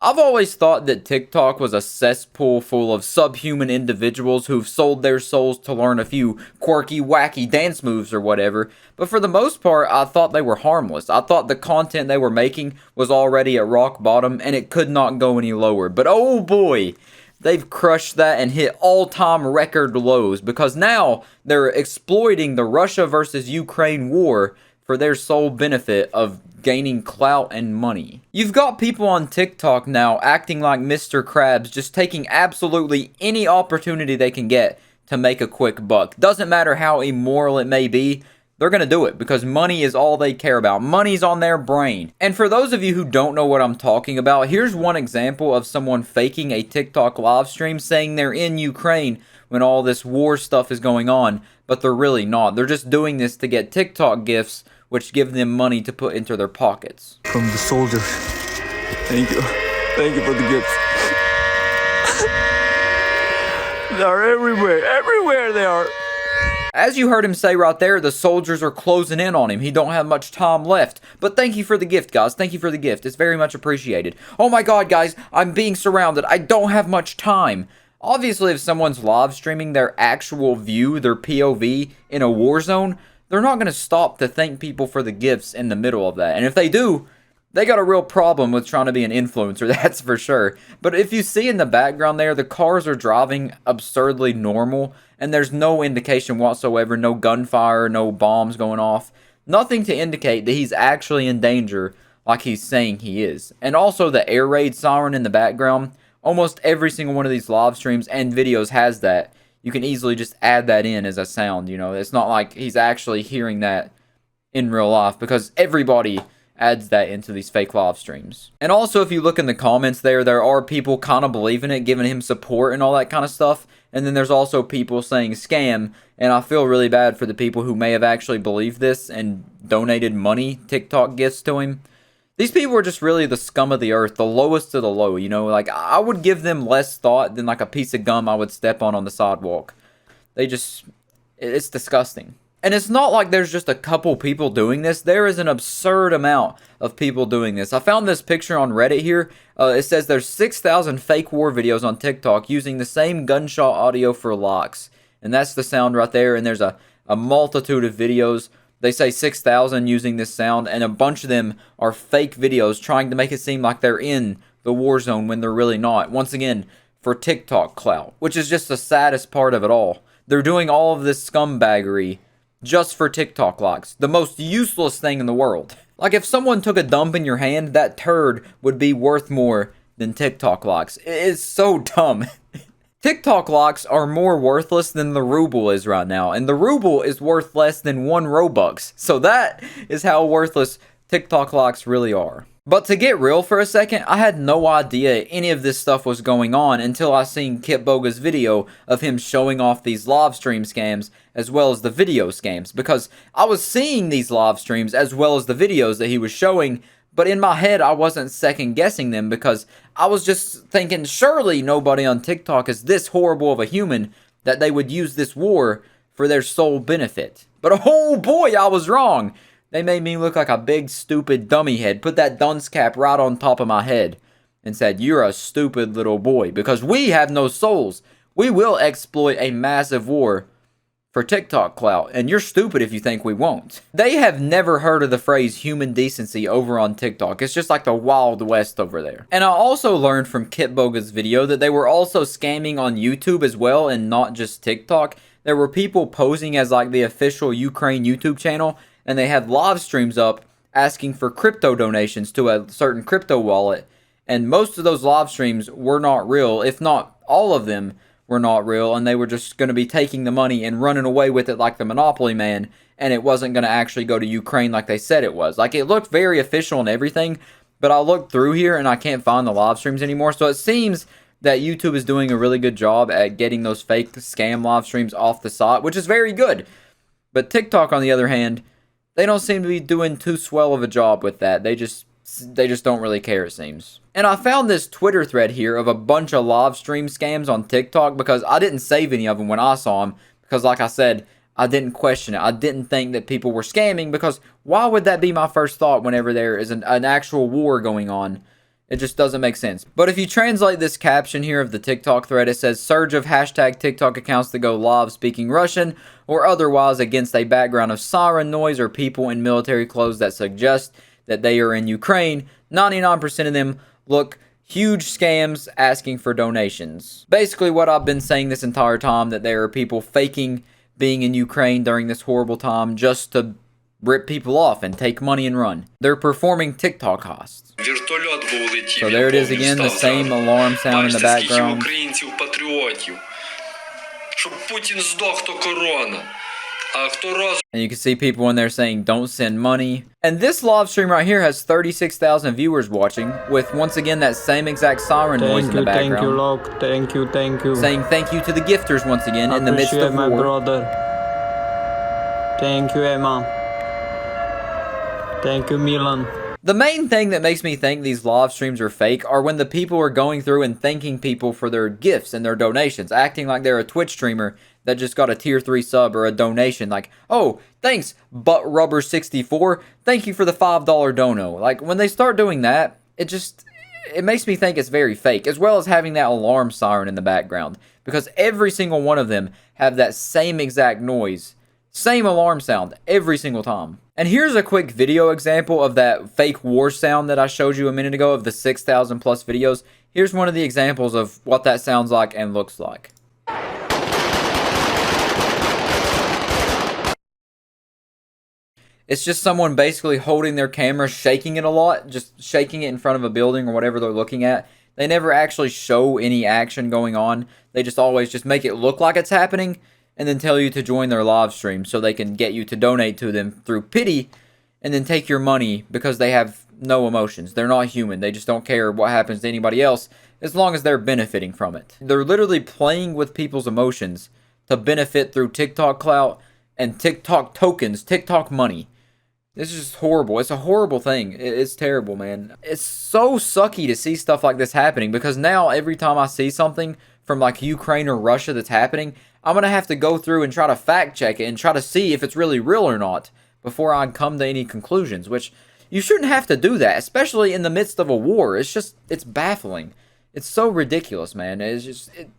I've always thought that TikTok was a cesspool full of subhuman individuals who've sold their souls to learn a few quirky, wacky dance moves or whatever, but for the most part, I thought they were harmless. I thought the content they were making was already at rock bottom and it could not go any lower. But oh boy, they've crushed that and hit all-time record lows because now they're exploiting the Russia versus Ukraine war for their sole benefit of gaining clout and money. You've got people on TikTok now acting like Mr. Krabs, just taking absolutely any opportunity they can get to make a quick buck. Doesn't matter how immoral it may be, they're gonna do it because money is all they care about. Money's on their brain. And for those of you who don't know what I'm talking about, here's one example of someone faking a TikTok live stream saying they're in Ukraine when all this war stuff is going on, but they're really not. They're just doing this to get TikTok gifts, which give them money to put into their pockets. From the soldiers. Thank you. Thank you for the gifts. They're everywhere. Everywhere they are. As you heard him say right there, the soldiers are closing in on him. He don't have much time left. But thank you for the gift, guys. Thank you for the gift. It's very much appreciated. Oh my god, guys. I'm being surrounded. I don't have much time. Obviously, if someone's live streaming their actual view, their POV, in a war zone, they're not going to stop to thank people for the gifts in the middle of that. And if they do, they got a real problem with trying to be an influencer, that's for sure. But if you see in the background there, the cars are driving absurdly normal, and there's no indication whatsoever, no gunfire, no bombs going off. Nothing to indicate that he's actually in danger like he's saying he is. And also the air raid siren in the background, almost every single one of these live streams and videos has that. You can easily just add that in as a sound, you know. It's not like he's actually hearing that in real life because everybody adds that into these fake live streams. And also, if you look in the comments there are people kind of believing it, giving him support and all that kind of stuff. And then there's also people saying scam. And I feel really bad for the people who may have actually believed this and donated money, TikTok gifts to him. These people are just really the scum of the earth, the lowest of the low, you know? Like, I would give them less thought than like a piece of gum I would step on the sidewalk. It's disgusting. And it's not like there's just a couple people doing this. There is an absurd amount of people doing this. I found this picture on Reddit here. It says there's 6,000 fake war videos on TikTok using the same gunshot audio for likes. And that's the sound right there. And there's a multitude of videos. They say 6,000 using this sound, and a bunch of them are fake videos trying to make it seem like they're in the war zone when they're really not. Once again, for TikTok clout, which is just the saddest part of it all. They're doing all of this scumbaggery just for TikTok likes. The most useless thing in the world. Like if someone took a dump in your hand, that turd would be worth more than TikTok likes. It's so dumb. TikTok likes are more worthless than the ruble is right now, and the ruble is worth less than 1 Robux. So that is how worthless TikTok likes really are. But to get real for a second, I had no idea any of this stuff was going on until I seen Kitboga's video of him showing off these live stream scams as well as the video scams, because I was seeing these live streams as well as the videos that he was showing, but in my head I wasn't second guessing them because I was just thinking surely nobody on TikTok is this horrible of a human that they would use this war for their sole benefit. But oh boy, I was wrong. They made me look like a big stupid dummy head, put that dunce cap right on top of my head and said, "You're a stupid little boy because we have no souls. We will exploit a massive war for TikTok clout, and you're stupid if you think we won't." They have never heard of the phrase human decency over on TikTok. It's just like the Wild West over there. And I also learned from Kitboga's video that they were also scamming on YouTube as well and not just TikTok. There were people posing as like the official Ukraine YouTube channel, and they had live streams up asking for crypto donations to a certain crypto wallet. And most of those live streams were not real, if not all of them were not real, and they were just going to be taking the money and running away with it like the Monopoly Man, and it wasn't going to actually go to Ukraine like they said it was. Like, it looked very official and everything, but I looked through here and I can't find the live streams anymore, so it seems that YouTube is doing a really good job at getting those fake scam live streams off the site, which is very good. But TikTok, on the other hand, they don't seem to be doing too swell of a job with that. They just don't really care, it seems. And I found this Twitter thread here of a bunch of live stream scams on TikTok because I didn't save any of them when I saw them because, like I said, I didn't question it. I didn't think that people were scamming because why would that be my first thought whenever there is an actual war going on It just doesn't make sense. But if you translate this caption here of the TikTok thread, it says surge of hashtag TikTok accounts that go live speaking Russian or otherwise against a background of siren noise or people in military clothes that suggest that they are in Ukraine. 99% of them look huge scams asking for donations. Basically what I've been saying this entire time, that there are people faking being in Ukraine during this horrible time just to rip people off and take money and run. They're performing TikTok hosts. So there it is again, the same alarm sound in the background. And you can see people in there saying don't send money. And this live stream right here has 36,000 viewers watching, with once again that same exact siren noise in the background. Thank you, Locke. Thank you. Saying thank you to the gifters once again in the midst of my war. Brother. Thank you, Emma. Thank you, Milan. The main thing that makes me think these live streams are fake are when the people are going through and thanking people for their gifts and their donations, acting like they're a Twitch streamer that just got a tier 3 sub or a donation, like, oh, thanks, ButtRubber64, thank you for the $5 dono. Like, when they start doing that, it makes me think it's very fake, as well as having that alarm siren in the background, because every single one of them have that same exact noise, same alarm sound, every single time. And here's a quick video example of that fake war sound that I showed you a minute ago of the 6,000 plus videos. Here's one of the examples of what that sounds like and looks like. It's just someone basically holding their camera, shaking it a lot, just shaking it in front of a building or whatever they're looking at. They never actually show any action going on. They just always just make it look like it's happening and then tell you to join their live stream so they can get you to donate to them through pity and then take your money because they have no emotions. They're not human. They just don't care what happens to anybody else as long as they're benefiting from it. They're literally playing with people's emotions to benefit through TikTok clout and TikTok tokens, TikTok money. This is just horrible. It's a horrible thing. It's terrible, man. It's so sucky to see stuff like this happening, because now every time I see something from like Ukraine or Russia that's happening, I'm going to have to go through and try to fact check it and try to see if it's really real or not before I come to any conclusions, which you shouldn't have to do that, especially in the midst of a war. It's baffling. It's so ridiculous, man.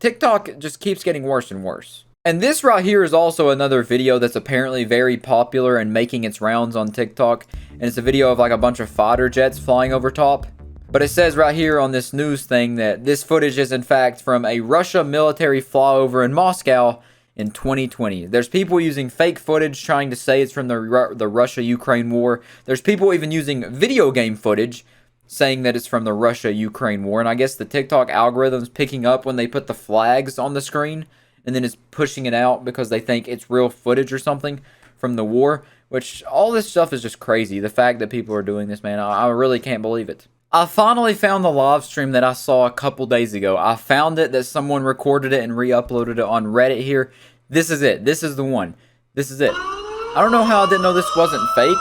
TikTok just keeps getting worse and worse. And this right here is also another video that's apparently very popular and making its rounds on TikTok. And it's a video of like a bunch of fighter jets flying over top. But it says right here on this news thing that this footage is in fact from a Russia military flyover in Moscow in 2020. There's people using fake footage trying to say it's from the Russia-Ukraine war. There's people even using video game footage saying that it's from the Russia-Ukraine war. And I guess the TikTok algorithm's picking up when they put the flags on the screen and then it's pushing it out because they think it's real footage or something from the war, which all this stuff is just crazy. The fact that people are doing this, man, I really can't believe it. I finally found the live stream that I saw a couple days ago. I found it that someone recorded it and re-uploaded it on Reddit here. This is it. This is the one. This is it. I don't know how I didn't know this wasn't fake.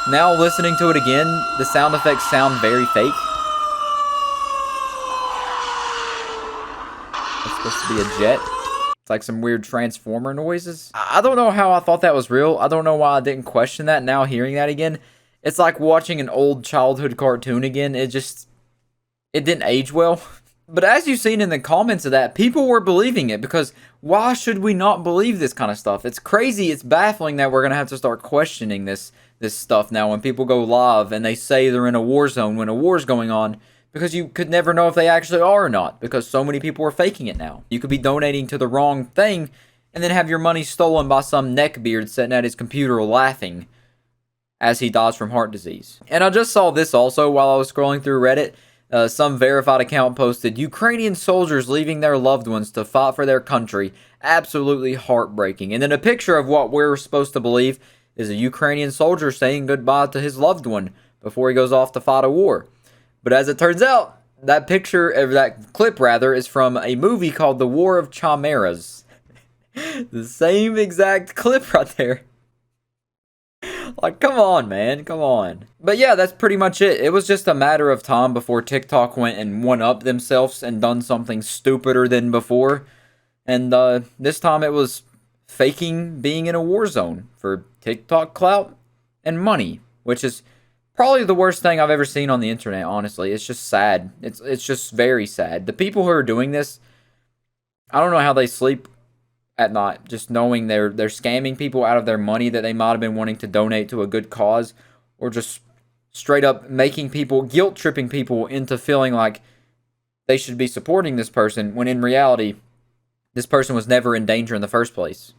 Now listening to it again, the sound effects sound very fake. It's supposed to be a jet. It's like some weird transformer noises. I don't know how I thought that was real. I don't know why I didn't question that. Now hearing that again, it's like watching an old childhood cartoon again. It didn't age well. But as you've seen in the comments of that, people were believing it, because why should we not believe this kind of stuff? It's crazy. It's baffling that we're going to have to start questioning this stuff now when people go live and they say they're in a war zone when a war's going on, because you could never know if they actually are or not, because so many people are faking it now. You could be donating to the wrong thing and then have your money stolen by some neckbeard sitting at his computer laughing as he dies from heart disease. And I just saw this also while I was scrolling through Reddit. Some verified account posted, Ukrainian soldiers leaving their loved ones to fight for their country. Absolutely heartbreaking. And then a picture of what we're supposed to believe is a Ukrainian soldier saying goodbye to his loved one before he goes off to fight a war. But as it turns out, that picture, or that clip rather, is from a movie called The War of Chimeras. The same exact clip right there. Like, come on, man, come on. But yeah, that's pretty much it. It was just a matter of time before TikTok went and one-upped themselves and done something stupider than before. And this time it was faking being in a war zone for TikTok clout and money, which is Probably the worst thing I've ever seen on the internet, honestly. It's just sad. It's just very sad. The people who are doing this, I don't know how they sleep at night, just knowing they're scamming people out of their money that they might have been wanting to donate to a good cause, or just straight up making people, guilt tripping people into feeling like they should be supporting this person when in reality this person was never in danger in the first place.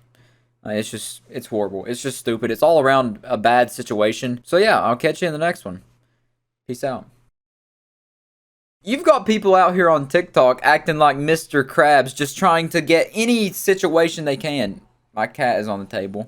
It's horrible. It's just stupid. It's all around a bad situation. So yeah, I'll catch you in the next one. Peace out. You've got people out here on TikTok acting like Mr. Krabs, just trying to get any situation they can. My cat is on the table.